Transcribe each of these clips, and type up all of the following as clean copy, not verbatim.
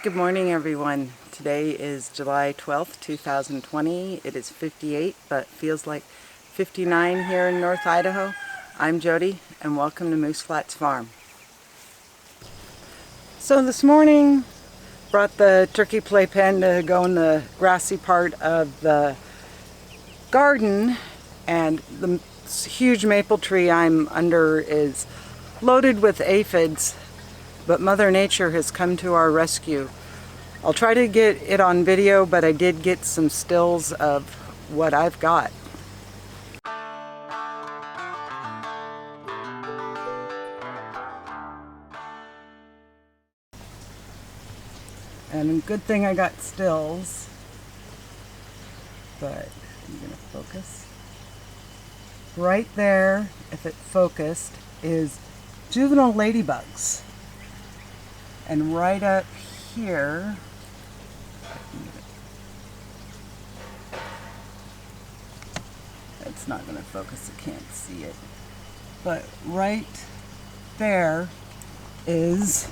Good morning, everyone. Today is July 12th, 2020. It is 58, but feels like 59 here in North Idaho. I'm Jody, and welcome to Moose Flats Farm. So this morning, brought the turkey playpen to go in the grassy part of the garden, and the huge maple tree I'm under is loaded with aphids, but Mother Nature has come to our rescue. I'll try to get it on video, but I did get some stills of what I've got. And good thing I got stills, but I'm gonna focus. Right there, if it focused, is juvenile ladybugs. And right up here, it's not going to focus, I can't see it, but right there is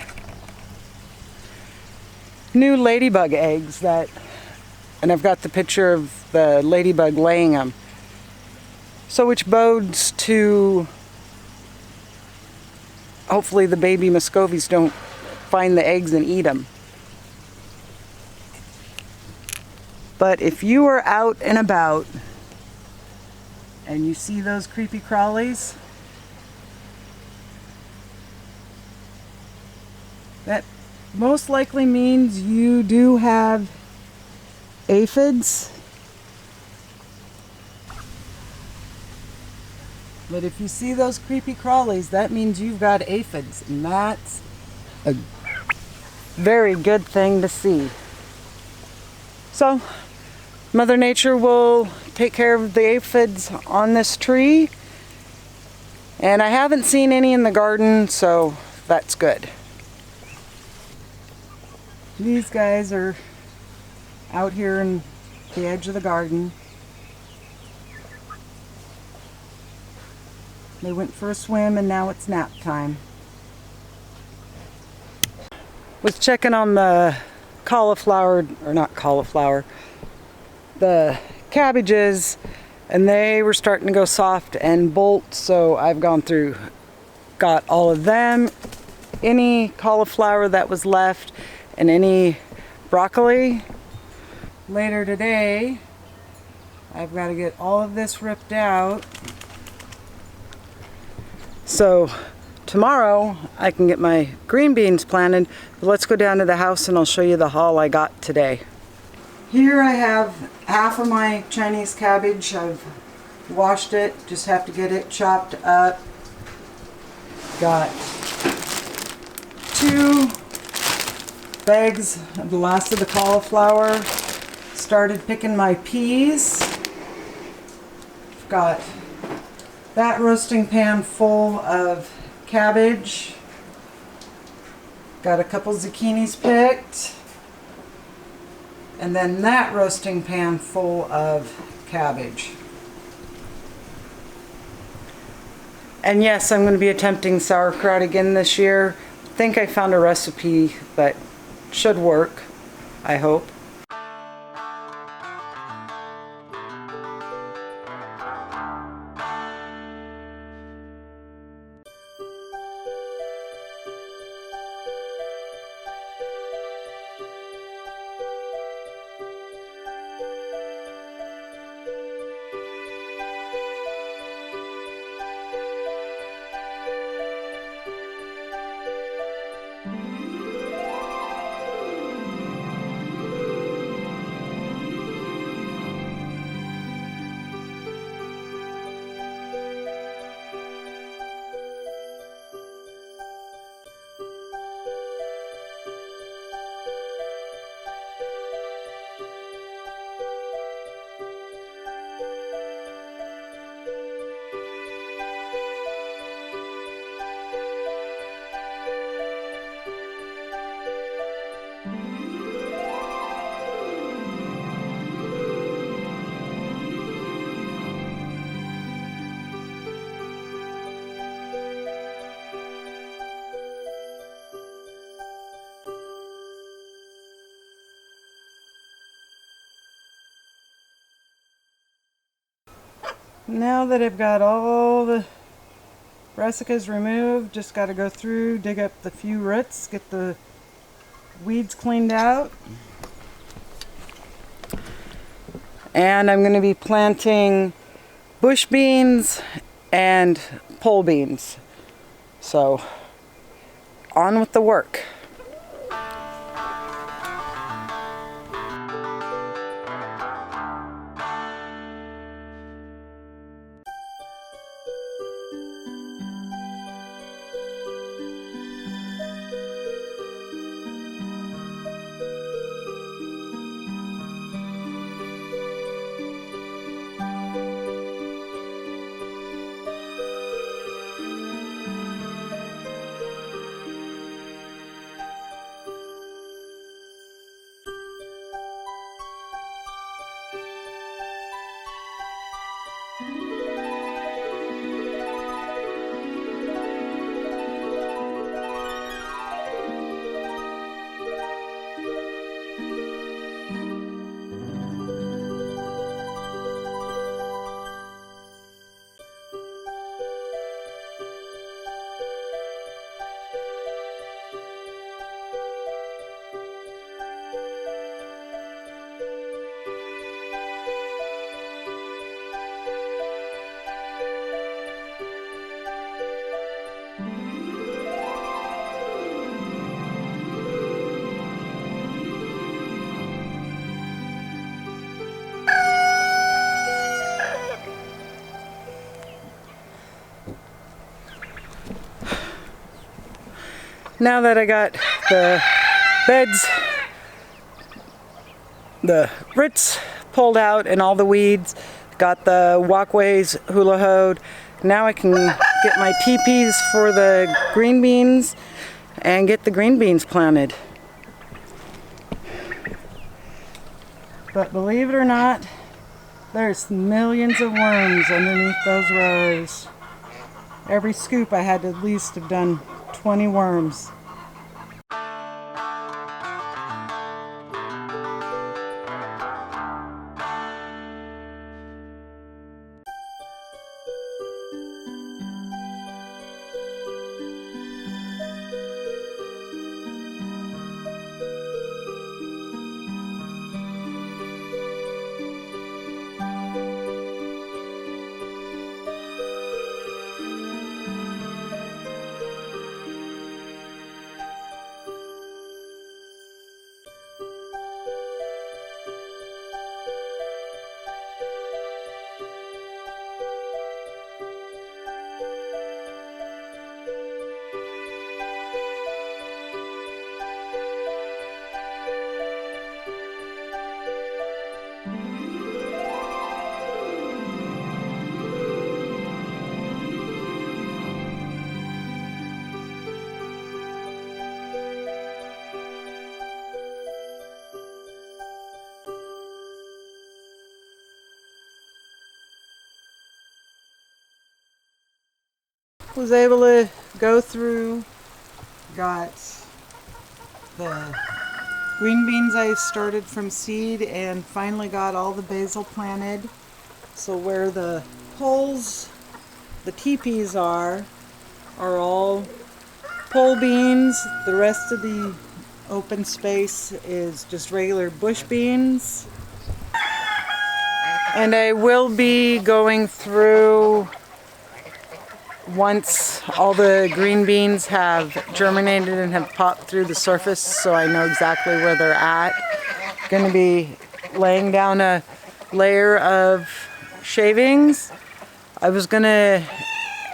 new ladybug eggs and I've got the picture of the ladybug laying them. So which bodes to hopefully the baby muscovies don't find the eggs and eat them. But if you are out and about and you see those creepy crawlies, that most likely means you do have aphids. But if you see those creepy crawlies, that means you've got aphids, and that's a very good thing to see. So, Mother Nature will take care of the aphids on this tree, and I haven't seen any in the garden, so that's good. These guys are out here in the edge of the garden. They went for a swim and now it's nap time. Was checking on the cauliflower, or not cauliflower, the cabbages, and they were starting to go soft and bolt, so I've gone through, got all of them, any cauliflower that was left, and any broccoli. Later today, I've got to get all of this ripped out, so tomorrow I can get my green beans planted. But let's go down to the house and I'll show you the haul I got today. Here I have half of my Chinese cabbage. I've washed it, just have to get it chopped up. Got 2 bags of the last of the cauliflower. Started picking my peas. Got that roasting pan full of cabbage. Got a couple zucchinis picked. And then that roasting pan full of cabbage. And yes, I'm going to be attempting sauerkraut again this year. I think I found a recipe that should work, I hope. Now that I've got all the brassicas removed, just got to go through, dig up the few roots, get the weeds cleaned out. And I'm going to be planting bush beans and pole beans. So, on with the work. Now that I got the beds, the roots pulled out and all the weeds, got the walkways hula hoed, now I can get my teepees for the green beans and get the green beans planted. But believe it or not, there's millions of worms underneath those rows. Every scoop I had to at least have done 20 worms. Was able to go through, got the green beans I started from seed and finally got all the basil planted. So where the poles, the teepees are all pole beans. The rest of the open space is just regular bush beans. And I will be going through once all the green beans have germinated and have popped through the surface, so I know exactly where they're at. Going to be laying down a layer of shavings. I was going to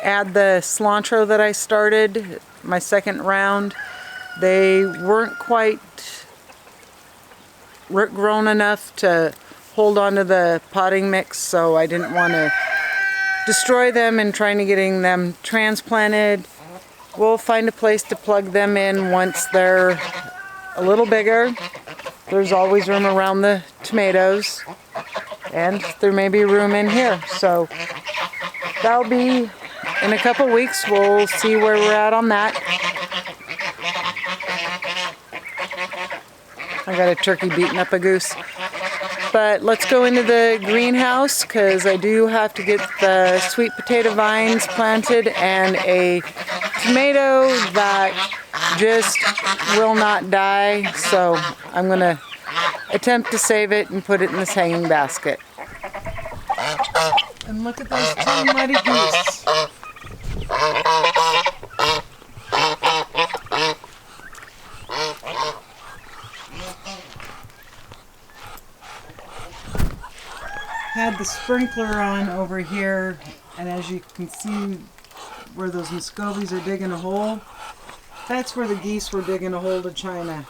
add the cilantro that I started, my second round. They weren't quite grown enough to hold onto the potting mix, so I didn't want to destroy them and trying to getting them transplanted. We'll find a place to plug them in once they're a little bigger. There's always room around the tomatoes, and there may be room in here. So that'll be in a couple weeks. We'll see where we're at on that. I got a turkey beating up a goose. But let's go into the greenhouse because I do have to get the sweet potato vines planted and a tomato that just will not die. So I'm going to attempt to save it and put it in this hanging basket. And look at those two muddy geese. Had the sprinkler on over here, and as you can see where those muscovies are digging a hole, that's where the geese were digging a hole to China.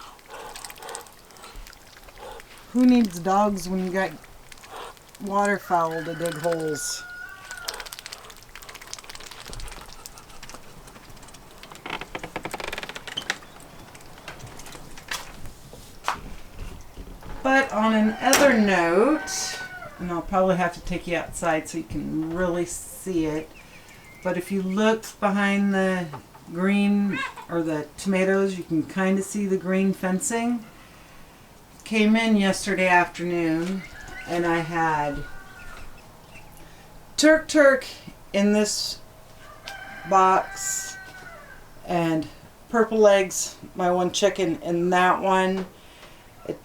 Who needs dogs when you got waterfowl to dig holes? But on another note, and I'll probably have to take you outside so you can really see it, but if you look behind the green or the tomatoes, you can kind of see the green fencing. Came in yesterday afternoon and I had turk in this box and purple eggs, my one chicken in that one. It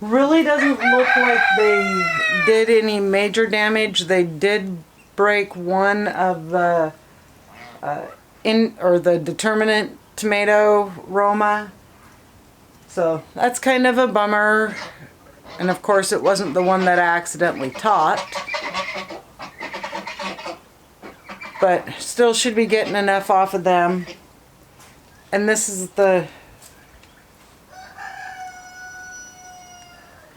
really doesn't look like they did any major damage. They did break one of the the determinant tomato Roma. So that's kind of a bummer. And of course it wasn't the one that I accidentally topped. But still should be getting enough off of them. And this is the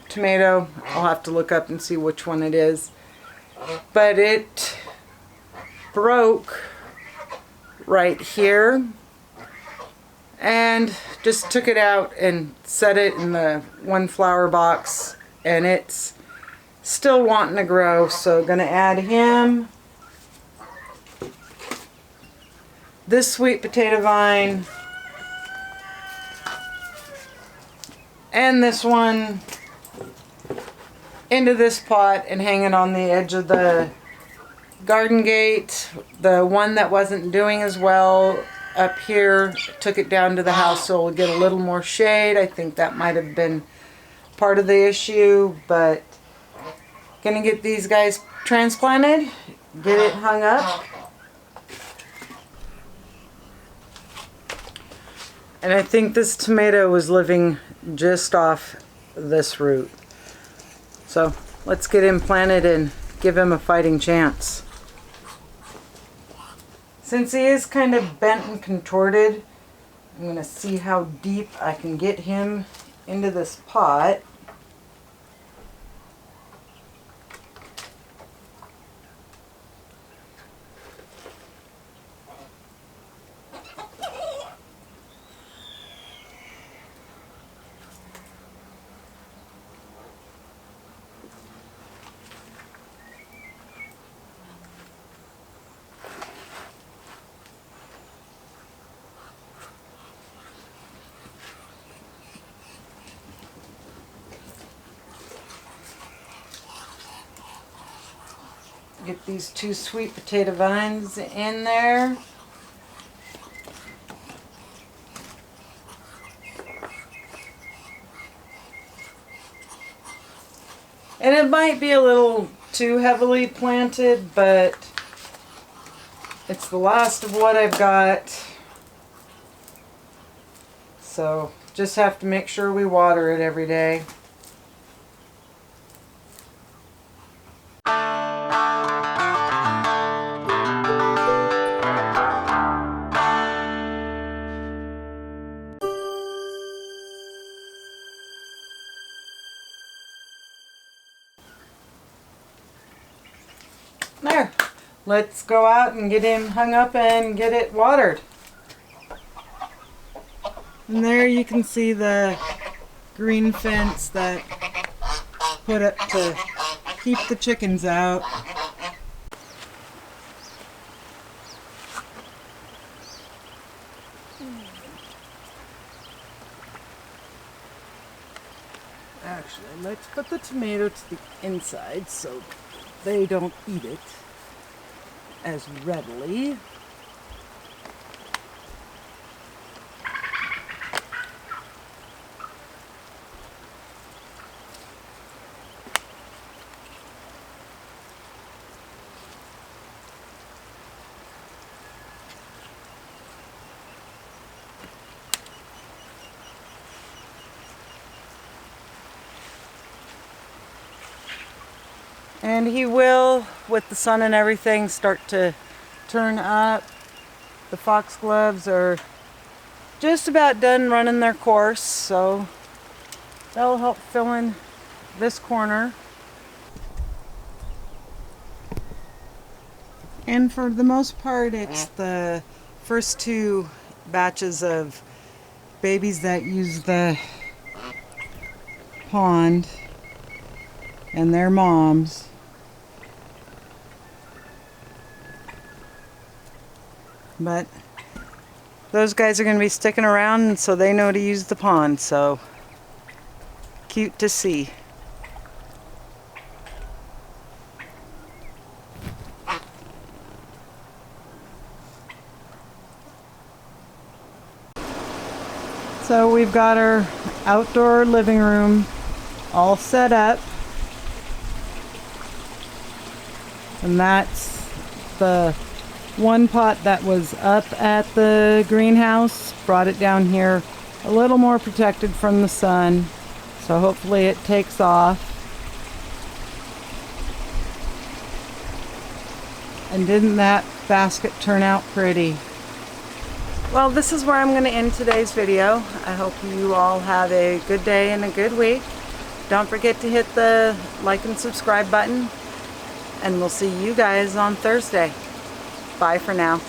tomato. I'll have to look up and see which one it is. But it broke right here. And just took it out and set it in the one flower box, and it's still wanting to grow, so gonna add him, this sweet potato vine, and this one into this pot and hang it on the edge of the garden gate. The one that wasn't doing as well up here, took it down to the house so it'll get a little more shade. I think that might have been part of the issue, but gonna get these guys transplanted, get it hung up. And I think this tomato was living just off this root. So let's get him planted and give him a fighting chance. Since he is kind of bent and contorted, I'm going to see how deep I can get him into this pot. Get these two sweet potato vines in there. And it might be a little too heavily planted, but it's the last of what I've got. So just have to make sure we water it every day. There, let's go out and get him hung up and get it watered. And there you can see the green fence that put up to keep the chickens out. Actually, let's put the tomato to the inside so they don't eat it as readily. And he will, with the sun and everything, start to turn up. The foxgloves are just about done running their course, so that'll help fill in this corner. And for the most part, it's the first two batches of babies that use the pond and their moms. But those guys are going to be sticking around, so they know to use the pond, so cute to see. So we've got our outdoor living room all set up. And that's the one pot that was up at the greenhouse. Brought it down here a little more protected from the sun. So hopefully it takes off. And didn't that basket turn out pretty? Well, this is where I'm going to end today's video. I hope you all have a good day and a good week. Don't forget to hit the like and subscribe button. And we'll see you guys on Thursday. Bye for now.